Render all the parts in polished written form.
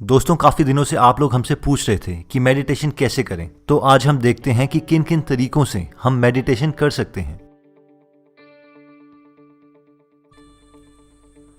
दोस्तों, काफी दिनों से आप लोग हमसे पूछ रहे थे कि मेडिटेशन कैसे करें, तो आज हम देखते हैं कि किन किन तरीकों से हम मेडिटेशन कर सकते हैं।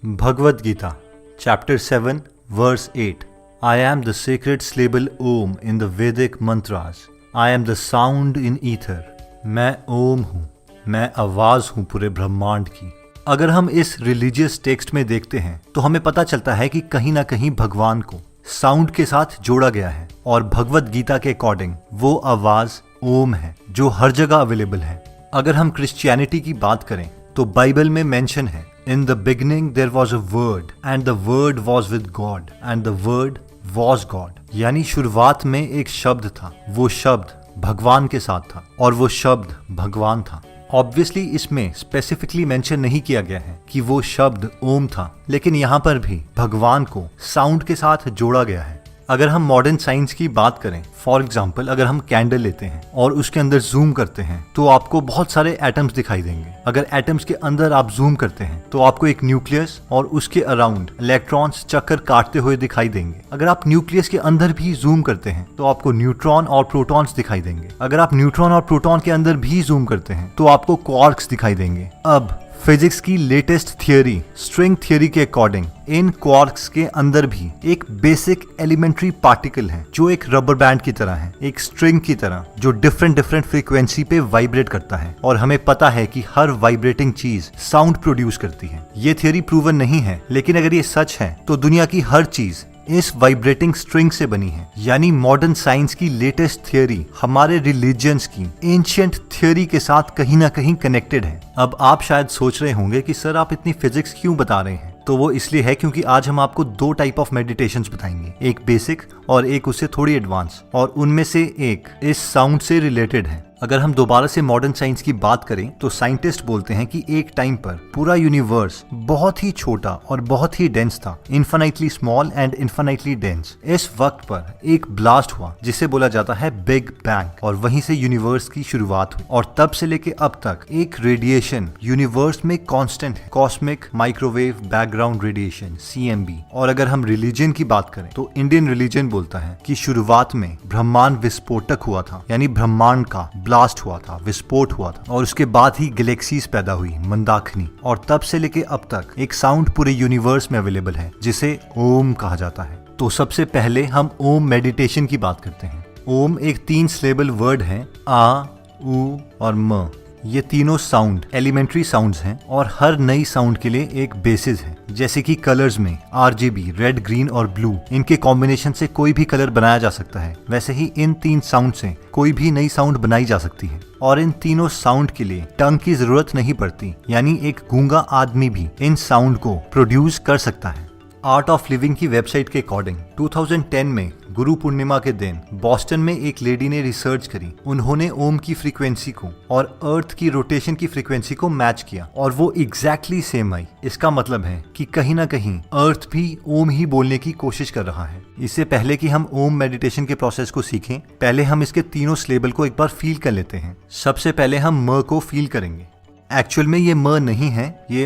Bhagavad Gita chapter 7 verse 8। I am the secret syllable Om in the Vedic mantras. I am the sound in ether. मैं ओम हूँ, मैं आवाज हूँ पूरे ब्रह्मांड की। अगर हम इस रिलीजियस टेक्स्ट में देखते हैं तो हमें पता चलता है कि कहीं ना कहीं भगवान को साउंड के साथ जोड़ा गया है और भगवद गीता के अकॉर्डिंग वो आवाज ओम है जो हर जगह अवेलेबल है। अगर हम क्रिश्चियनिटी की बात करें तो बाइबल में मेंशन है, in the beginning there was a word and the word was with God and the word was God. यानी शुरुआत में एक शब्द था, वो शब्द भगवान के साथ था और वो शब्द भगवान था। ऑब्वियसली इसमें स्पेसिफिकली मेंशन नहीं किया गया है कि वो शब्द ओम था, लेकिन यहाँ पर भी भगवान को साउंड के साथ जोड़ा गया है। अगर हम मॉडर्न साइंस की बात करें, फॉर एग्जाम्पल अगर हम कैंडल लेते हैं और उसके अंदर जूम करते हैं तो आपको बहुत सारे एटम्स दिखाई देंगे। अगर एटम्स के अंदर आप जूम करते हैं तो आपको एक न्यूक्लियस और उसके अराउंड इलेक्ट्रॉन्स चक्कर काटते हुए दिखाई देंगे। अगर आप न्यूक्लियस के अंदर भी जूम करते हैं तो आपको न्यूट्रॉन और प्रोटॉन्स दिखाई देंगे। अगर आप न्यूट्रॉन और प्रोटॉन के अंदर भी जूम करते हैं तो आपको क्वार्क्स दिखाई देंगे। अब फिजिक्स की लेटेस्ट थियोरी, स्ट्रिंग थियोरी के अकॉर्डिंग इन क्वार्क्स के अंदर भी एक बेसिक एलिमेंट्री पार्टिकल है जो एक रबर बैंड की तरह है, एक स्ट्रिंग की तरह, जो डिफरेंट फ्रीक्वेंसी पे वाइब्रेट करता है और हमें पता है कि हर वाइब्रेटिंग चीज साउंड प्रोड्यूस करती है। ये थियोरी प्रूवन नहीं है, लेकिन अगर ये सच है तो दुनिया की हर चीज इस वाइब्रेटिंग स्ट्रिंग से बनी है। यानी मॉडर्न साइंस की लेटेस्ट थियोरी हमारे रिलीजियंस की एंशिएंट थियोरी के साथ कहीं ना कहीं कनेक्टेड है। अब आप शायद सोच रहे होंगे कि सर आप इतनी फिजिक्स क्यों बता रहे हैं, तो वो इसलिए है क्योंकि आज हम आपको दो टाइप ऑफ मेडिटेशंस बताएंगे, एक बेसिक और एक उससे थोड़ी एडवांस, और उनमें से एक इस साउंड से रिलेटेड है। अगर हम दोबारा से मॉडर्न साइंस की बात करें तो साइंटिस्ट बोलते हैं कि एक टाइम पर पूरा यूनिवर्स बहुत ही छोटा और बहुत ही डेंस था, infinitely small and infinitely dense. इस वक्त पर एक ब्लास्ट हुआ जिसे बोला जाता है बिग बैंग, और वहीं से यूनिवर्स की शुरुआत हुई और तब से लेके अब तक एक रेडिएशन यूनिवर्स में कांस्टेंट है, cosmic microwave background radiation, CMB। और अगर हम रिलीजन की बात करें तो इंडियन रिलीजन बोलता है कि शुरुआत में ब्रह्मांड विस्फोटक हुआ था, यानी ब्रह्मांड का ब्लास्ट हुआ था, विस्फोट हुआ था, और उसके बाद ही गैलेक्सीज पैदा हुई, मंदाकिनी, और तब से लेके अब तक एक साउंड पूरे यूनिवर्स में अवेलेबल है जिसे ओम कहा जाता है। तो सबसे पहले हम ओम मेडिटेशन की बात करते हैं। ओम एक 3 सिलेबल वर्ड है, आ, उ और म। ये तीनों साउंड एलिमेंट्री साउंड्स हैं और हर नई साउंड के लिए एक बेसिस है। जैसे कि कलर्स में RGB, रेड, ग्रीन और ब्लू, इनके कॉम्बिनेशन से कोई भी कलर बनाया जा सकता है, वैसे ही इन 3 साउंड से कोई भी नई साउंड बनाई जा सकती है। और इन तीनों साउंड के लिए टंग की जरूरत नहीं पड़ती, यानी एक गूंगा आदमी भी इन साउंड को प्रोड्यूस कर सकता है। आर्ट ऑफ लिविंग की वेबसाइट के अकॉर्डिंग 2010 में गुरु पूर्णिमा के दिन बॉस्टन में एक लेडी ने रिसर्च करी। उन्होंने ओम की फ्रीक्वेंसी को और अर्थ की रोटेशन की फ्रीक्वेंसी को मैच किया और वो एग्जैक्टली सेम आई। इसका मतलब है कि कहीं ना कहीं अर्थ भी ओम ही बोलने की कोशिश कर रहा है। इससे पहले कि हम ओम मेडिटेशन के प्रोसेस को सीखें, पहले हम इसके तीनों सिलेबल को एक बार फील कर लेते हैं। सबसे पहले हम म को फील करेंगे। एक्चुअल में ये म नहीं है, ये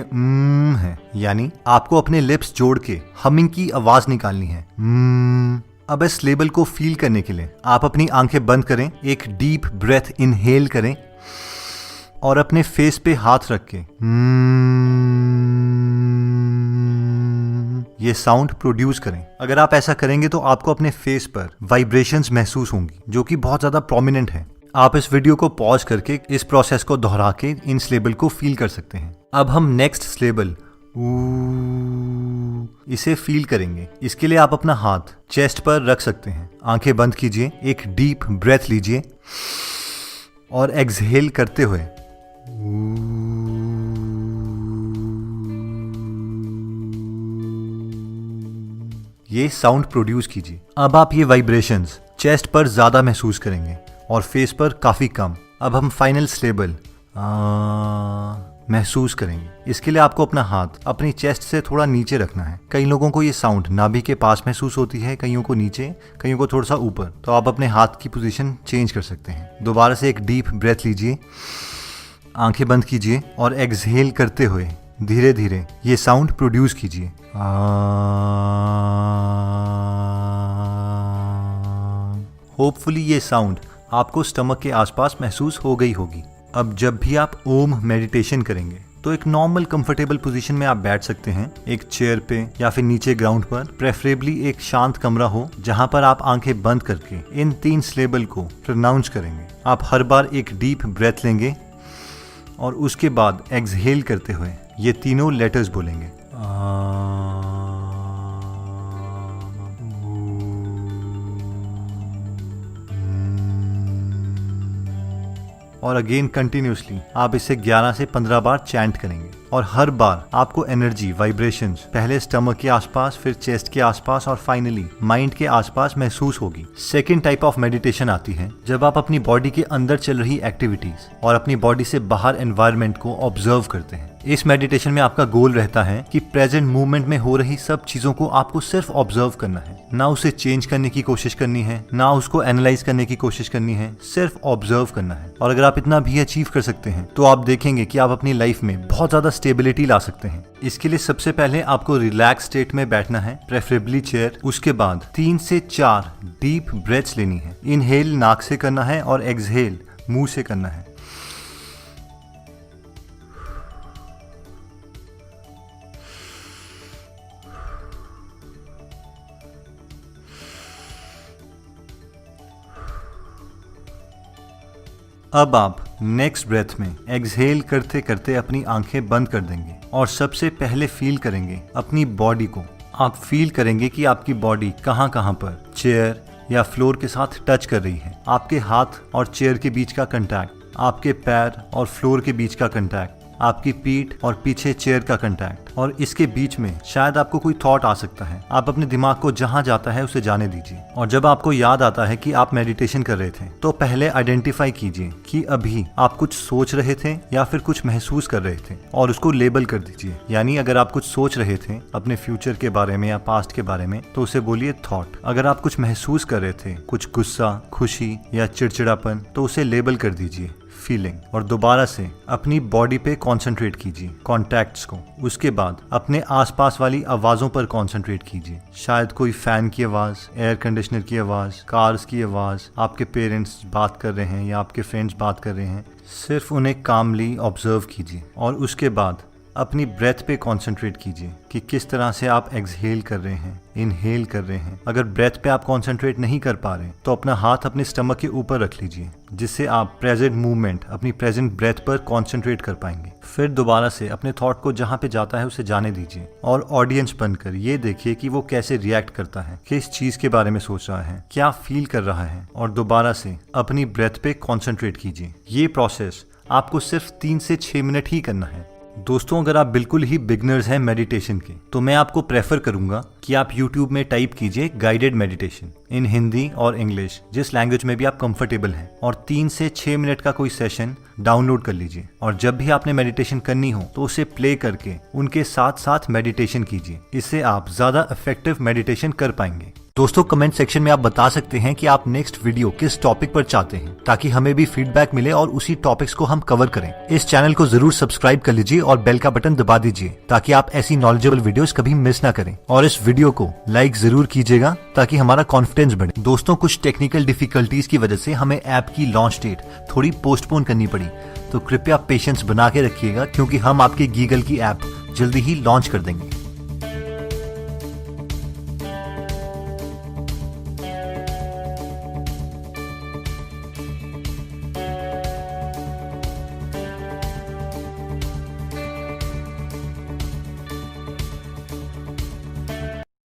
है, यानी आपको अपने लिप्स जोड़ के हमिंग की आवाज निकालनी है। अब इस लेबल को फील करने के लिए आप अपनी आंखें बंद करें, एक डीप ब्रेथ इनहेल करें और अपने फेस पे हाथ रख के ये साउंड प्रोड्यूस करें। अगर आप ऐसा करेंगे तो आपको अपने फेस पर वाइब्रेशंस महसूस होंगी जो कि बहुत ज्यादा प्रोमिनेंट है। आप इस वीडियो को पॉज करके इस प्रोसेस को दोहरा के इन स्लेबल को फील कर सकते हैं। अब हम नेक्स्ट स्लेबल इसे फील करेंगे। इसके लिए आप अपना हाथ चेस्ट पर रख सकते हैं, आंखें बंद कीजिए, एक डीप ब्रेथ लीजिए और एक्सहेल करते हुए ये साउंड प्रोड्यूस कीजिए। अब आप ये वाइब्रेशंस चेस्ट पर ज्यादा महसूस करेंगे और फेस पर काफी कम। अब हम फाइनल स्लेबल महसूस करेंगे। इसके लिए आपको अपना हाथ अपनी चेस्ट से थोड़ा नीचे रखना है। कई लोगों को ये साउंड नाभि के पास महसूस होती है, कईयों को नीचे, कईयों को थोड़ा सा ऊपर। तो आप अपने हाथ की पोजीशन चेंज कर सकते हैं। दोबारा से एक डीप ब्रेथ लीजिए, आंखें बंद कीजिए और एक्सहेल करते हुए धीरे धीरे ये साउंड प्रोड्यूस कीजिए। होपफुली ये साउंड आपको स्टमक के आसपास महसूस हो गई होगी। अब जब भी आप ओम मेडिटेशन करेंगे तो एक नॉर्मल कंफर्टेबल पोजीशन में आप बैठ सकते हैं, एक चेयर पे या फिर नीचे ग्राउंड पर। प्रेफरेबली एक शांत कमरा हो जहां पर आप आंखें बंद करके इन 3 सिलेबल को प्रोनाउंस करेंगे। आप हर बार एक डीप ब्रेथ लेंगे और उसके बाद एक्सहेल करते हुए ये तीनों लेटर्स बोलेंगे। और अगेन कंटिन्यूसली आप इसे 11 से 15 बार चैंट करेंगे और हर बार आपको एनर्जी वाइब्रेशंस पहले स्टमक के आसपास, फिर चेस्ट के आसपास और फाइनली माइंड के आसपास महसूस होगी। सेकेंड टाइप ऑफ मेडिटेशन आती है जब आप अपनी बॉडी के अंदर चल रही एक्टिविटीज और अपनी बॉडी से बाहर एनवायरनमेंट को ऑब्जर्व करते हैं। इस मेडिटेशन में आपका गोल रहता है कि प्रेजेंट मूवमेंट में हो रही सब चीजों को आपको सिर्फ ऑब्जर्व करना है, ना उसे चेंज करने की कोशिश करनी है, ना उसको एनालाइज करने की कोशिश करनी है, सिर्फ ऑब्जर्व करना है। और अगर आप इतना भी अचीव कर सकते हैं तो आप देखेंगे कि आप अपनी लाइफ में बहुत ज्यादा स्टेबिलिटी ला सकते हैं। इसके लिए सबसे पहले आपको रिलैक्स स्टेट में बैठना है, प्रेफरेबली चेयर। उसके बाद 3 से 4 डीप ब्रेथ्स लेनी है। इनहेल नाक से करना है और एक्सहेल मुंह से करना है। अब आप नेक्स्ट ब्रेथ में एक्सहेल करते करते अपनी आंखें बंद कर देंगे और सबसे पहले फील करेंगे अपनी बॉडी को। आप फील करेंगे कि आपकी बॉडी कहां कहां पर चेयर या फ्लोर के साथ टच कर रही है। आपके हाथ और चेयर के बीच का कंटैक्ट, आपके पैर और फ्लोर के बीच का कंटैक्ट, आपकी पीठ और पीछे चेयर का कंटैक्ट। और इसके बीच में शायद आपको कोई थॉट आ सकता है। आप अपने दिमाग को जहां जाता है उसे जाने दीजिए। और जब आपको याद आता है कि आप मेडिटेशन कर रहे थे तो पहले आइडेंटिफाई कीजिए कि अभी आप कुछ सोच रहे थे या फिर कुछ महसूस कर रहे थे और उसको लेबल कर दीजिए। यानी अगर आप कुछ सोच रहे थे अपने फ्यूचर के बारे में या पास्ट के बारे में तो उसे बोलिए थॉट। अगर आप कुछ महसूस कर रहे थे, कुछ गुस्सा, खुशी या चिड़चिड़ापन, तो उसे लेबल कर दीजिए फीलिंग। और दोबारा से अपनी बॉडी पे कंसंट्रेट कीजिए, कॉन्टैक्ट्स को। उसके बाद अपने आसपास वाली आवाज़ों पर कंसंट्रेट कीजिए। शायद कोई फैन की आवाज़, एयर कंडीशनर की आवाज़, कार्स की आवाज़, आपके पेरेंट्स बात कर रहे हैं या आपके फ्रेंड्स बात कर रहे हैं। सिर्फ उन्हें कामली ऑब्जर्व कीजिए और उसके बाद अपनी ब्रेथ पे कंसंट्रेट कीजिए कि किस तरह से आप एक्सहेल कर रहे हैं, इनहेल कर रहे हैं। अगर ब्रेथ पे आप कंसंट्रेट नहीं कर पा रहे तो अपना हाथ अपने स्टमक के ऊपर रख लीजिए, जिससे आप प्रेजेंट मूवमेंट, अपनी प्रेजेंट ब्रेथ पर कंसंट्रेट कर पाएंगे। फिर दोबारा से अपने थॉट को जहां पे जाता है उसे जाने दीजिए और ऑडियंस बनकर ये देखिए कि वो कैसे रिएक्ट करता है, किस चीज के बारे में सोच रहा है, क्या फील कर रहा है। और दोबारा से अपनी ब्रेथ पे कंसंट्रेट कीजिए। ये प्रोसेस आपको सिर्फ 3 से 6 मिनट ही करना है। दोस्तों, अगर आप बिल्कुल ही बिगनर्स हैं मेडिटेशन के तो मैं आपको प्रेफर करूंगा कि आप YouTube में टाइप कीजिए गाइडेड मेडिटेशन इन हिंदी और इंग्लिश, जिस लैंग्वेज में भी आप कंफर्टेबल हैं, और 3 से 6 मिनट का कोई सेशन डाउनलोड कर लीजिए। और जब भी आपने मेडिटेशन करनी हो तो उसे प्ले करके उनके साथ साथ मेडिटेशन कीजिए। इससे आप ज्यादा इफेक्टिव मेडिटेशन कर पाएंगे। दोस्तों, कमेंट सेक्शन में आप बता सकते हैं कि आप नेक्स्ट वीडियो किस टॉपिक पर चाहते हैं, ताकि हमें भी फीडबैक मिले और उसी टॉपिक्स को हम कवर करें। इस चैनल को जरूर सब्सक्राइब कर लीजिए और बेल का बटन दबा दीजिए ताकि आप ऐसी नॉलेजेबल वीडियोस कभी मिस ना करें। और इस वीडियो को लाइक जरूर कीजिएगा ताकि हमारा कॉन्फिडेंस बढ़े। दोस्तों, कुछ टेक्निकल डिफिकल्टीज की वजह से हमें ऐप की लॉन्च डेट थोड़ी पोस्टपोन करनी पड़ी, तो कृपया पेशेंस बना के रखिएगा क्योंकि हम आपके गीगल की ऐप जल्दी ही लॉन्च कर देंगे।